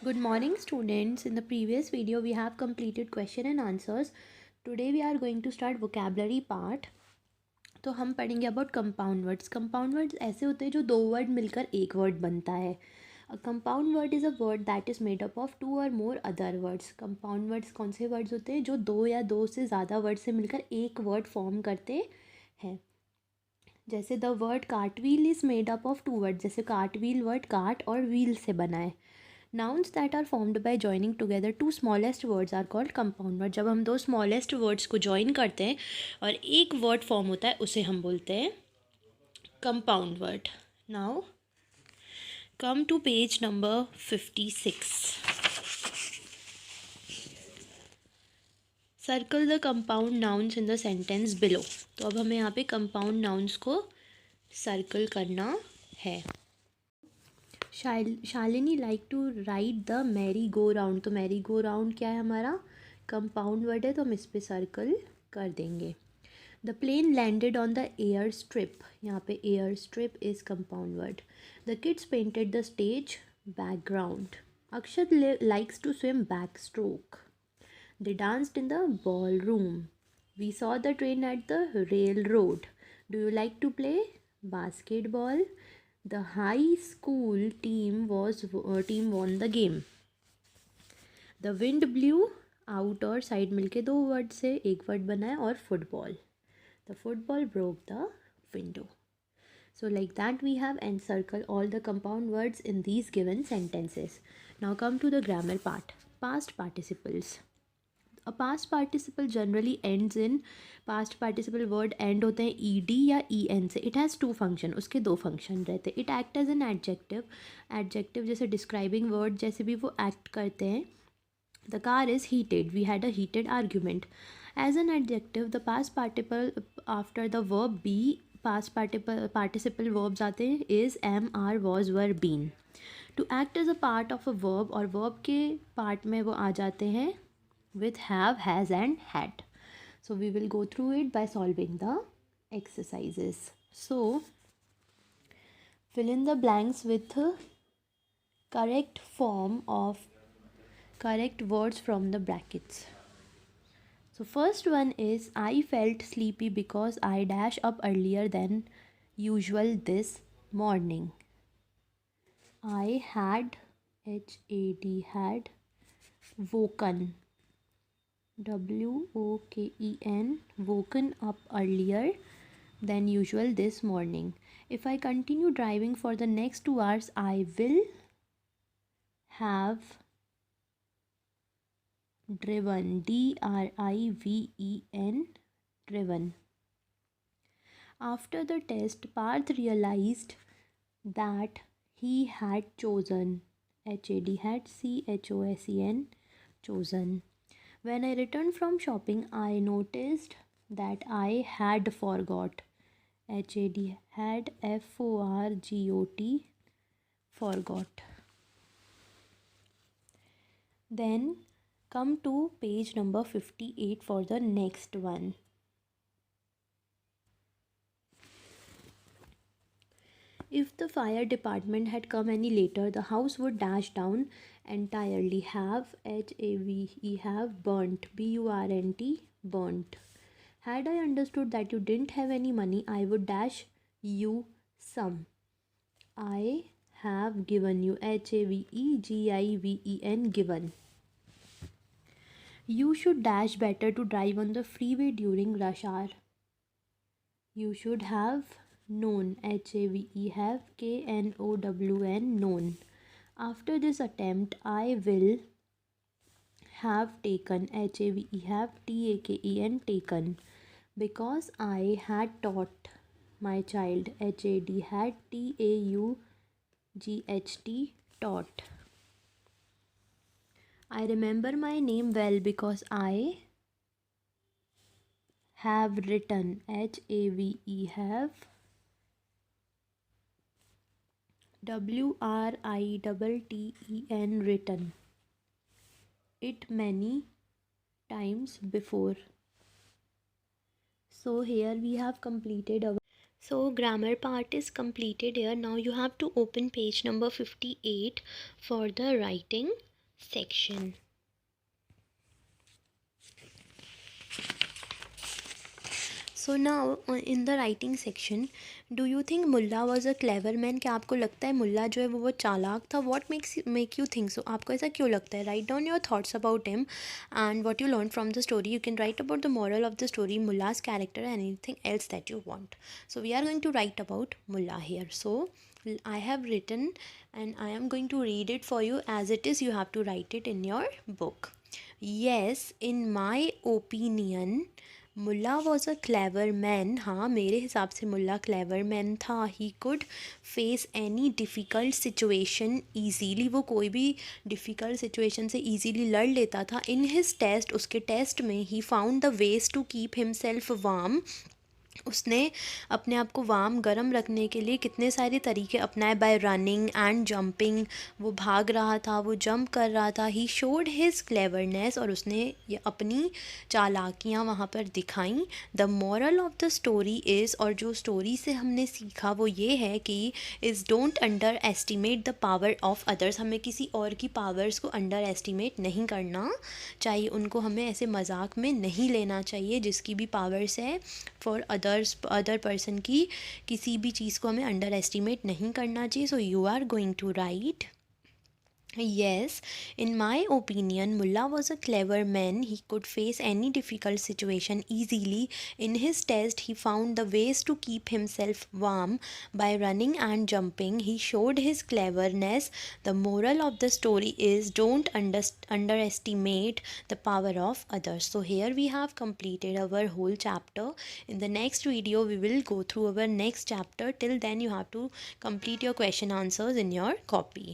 Good morning students. In the previous video we have completed question and answers. Today we are going to start vocabulary part. तो हम पढ़ेंगे about compound words. Compound words ऐसे होते हैं जो दो word मिलकर एक वर्ड बनता है. A compound word is a word that is made up of two or more other words. Compound words कौन से वर्ड्स होते हैं जो दो या दो से ज़्यादा वर्ड से मिलकर एक वर्ड फॉर्म करते हैं. जैसे the word cartwheel is made up of two word. जैसे कार्टव्हील वर्ड कार्ट और व्हील से बना है. Nouns that are formed by joining together two smallest words are called compound word. जब हम दो smallest words को join करते हैं और एक word form होता है उसे हम बोलते हैं compound word. Now come to page number 56. Circle the compound nouns in the sentence below. तो अब हमें यहाँ पे compound nouns को circle करना है. Shalini like to ride the merry go round. तो मैरी गो राउंड क्या है हमारा कंपाउंड वर्ड है, तो हम इस पर सर्कल कर देंगे. The plane landed on the air strip. यहाँ पे air strip is compound word. The kids painted the stage background. Akshat likes to swim back stroke. They danced in the ball room. We saw the train at the rail road. Do you like to play basketball. The high school team won the game. The wind blew out और side मिलके दो word से एक word बना है और football. The football broke the window. So like that we have encircled all the compound words in these given sentences. Now come to the grammar part. Past participles. A past participle generally ends in. Past participle word end होते हैं ed या en से. It has to function. उसके दो function रहते हैं. It act as an adjective. Adjective जैसे describing word जैसे भी वो एक्ट करते हैं. The car is heated. We had a heated argument. As an adjective the past participle after the verb be. Past participle verbs आते हैं is M R was were been. To act as a part of a verb और verb के part में वो आ जाते हैं with have, has and had. So we will go through it by solving the exercises. So fill in the blanks with correct form of correct words from the brackets. So first one is I felt sleepy because I dash up earlier than usual this morning. I had had woken woken up earlier than usual this morning. If I continue driving for the next 2 hours, I will have driven. driven. After the test, Parth realized that he had chosen. chosen. When I returned from shopping, I noticed that I had forgot. had forgot. Then come to page number 58 for the next one. If the fire department had come any later, the house would dash down entirely. Have burnt. Burnt. Had I understood that you didn't have any money, I would dash you some. I have given you. given. You should dash better to drive on the freeway during rush hour. You should have known. known. After this attempt, I will have taken. taken. Because I had taught my child. had taught. I remember my name well because I have written. have written it many times before. So here we have completed our grammar part is completed here. Now you have to open page number 58 for the writing. section. So now in the writing section, do you think Mulla was a clever man? क्या आपको लगता है मुल्ला जो है वो बहुत चालाक था? What make you think so? आपको ऐसा क्यों लगता है? Write down your thoughts about him and what you learned from the story. You can write about the moral of the story, Mulla's character, and anything else that you want. So we are going to write about Mulla here. So I have written and I am going to read it for you as it is. You have to write it in your book. Yes, in my opinion, Mulla was a clever man. हाँ, मेरे हिसाब से Mulla clever man था. He could face any difficult situation easily. वो कोई भी difficult situation से easily लड़ लेता था. इन हिज टेस्ट, उसके टेस्ट में, he found the ways to keep himself warm. उसने अपने आप को वार्म गर्म रखने के लिए कितने सारे तरीके अपनाए. बाय रनिंग एंड जंपिंग, वो भाग रहा था, वो जंप कर रहा था. ही शोड हिज क्लेवरनेस, और उसने ये अपनी चालाकियाँ वहाँ पर दिखाई. The moral of the story is, और जो स्टोरी से हमने सीखा वो ये है कि is don't under estimate the power of others. हमें किसी और की पावर्स को अंडर एस्टिमेट नहीं करना चाहिए. उनको हमें ऐसे मजाक में नहीं लेना चाहिए. जिसकी भी पावर्स है फॉर अदर पर्सन की, किसी भी चीज़ को हमें अंडर एस्टिमेट नहीं करना चाहिए. So you are going to write, yes, in my opinion, Mullah was a clever man. He could face any difficult situation easily. In his test, he found the ways to keep himself warm by running and jumping. He showed his cleverness. The moral of the story is don't underestimate the power of others. So here we have completed our whole chapter. In the next video, we will go through our next chapter. Till then, you have to complete your question answers in your copy.